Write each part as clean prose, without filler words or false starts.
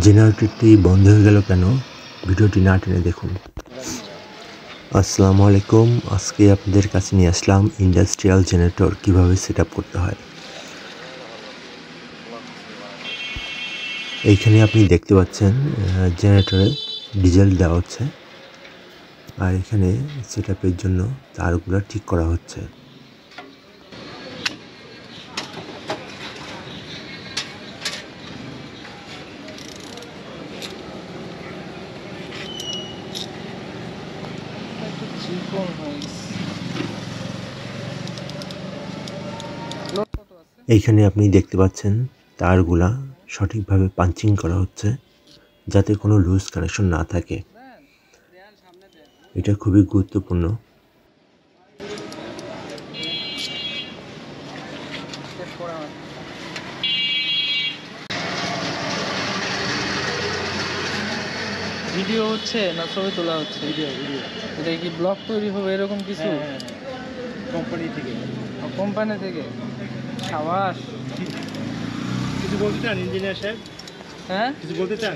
জেনারেটরটি বন্ধ হয়ে গেল কেন? ভিডিওটি না টেনে দেখুন। আসসালামু আলাইকুম। আজকে আপনাদের কাছে নিয়ে আসলাম ইন্ডাস্ট্রিয়াল জেনারেটর কিভাবে সেটআপ করতে হয়। এইখানে আপনি দেখতে পাচ্ছেন জেনারেটরে ডিজেল দেওয়া হচ্ছে, আর এখানে সেটআপের জন্য তারগুলো ঠিক করা হচ্ছে। এইখানে আপনি দেখতে পাচ্ছেন তারগুলা সঠিকভাবে পাঞ্চিং করা হচ্ছে যাতে কোনো লুজ কানেকশন না থাকে। এটা খুবই গুরুত্বপূর্ণ। ভিডিও হচ্ছে না ছবি তোলা হচ্ছে? ভিডিও। এটা কি ব্লগ তৈরি হবে এরকম কিছু? কোম্পানি থেকে। কোম্পানি থেকে? সাবাস। কিছু বলতে চান ইঞ্জিনিয়ার সাহেব? হ্যাঁ, কিছু বলতে চান?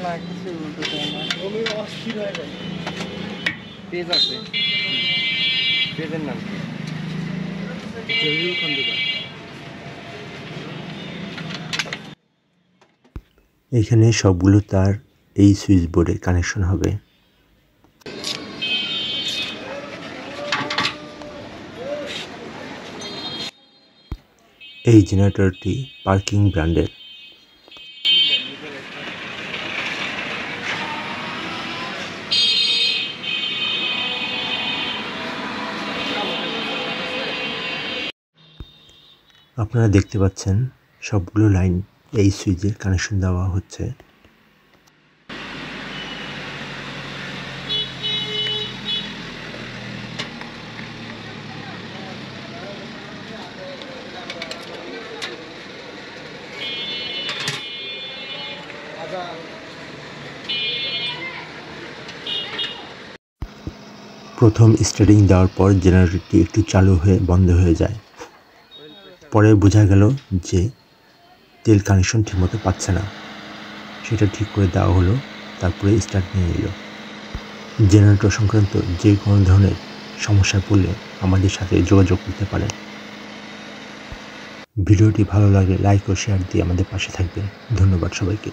না কিছু বলতে চাই না। আমি অস্থির হয়ে গেল। পেজ আছে, পেজের নাম কি? জহিরুল খন্দকার। এখানে সবগুলো তার এই সুইচ বোর্ডে কানেকশন হবে। এই জেনারেটরটি পার্কিং ব্র্যান্ডের। আপনারা দেখতে পাচ্ছেন সবগুলো লাইন এই সুইচে কানেকশন দেওয়া হচ্ছে। প্রথম স্টার্টিং দেওয়ার পর জেনারেটরটি একটু চালু হয়ে বন্ধ হয়ে যায়। পরে বোঝা গেল যে তেল কানেকশন ঠিকমতো পাচ্ছে না, সেটা ঠিক করে দেওয়া হলো। তারপরে স্টার্ট নিয়ে নিল। জেনারেটর সংক্রান্ত যে কোনো ধরনের সমস্যা পড়লে আমাদের সাথে যোগাযোগ করতে পারেন। ভিডিওটি ভালো লাগলে লাইক ও শেয়ার দিয়ে আমাদের পাশে থাকবেন। ধন্যবাদ সবাইকে।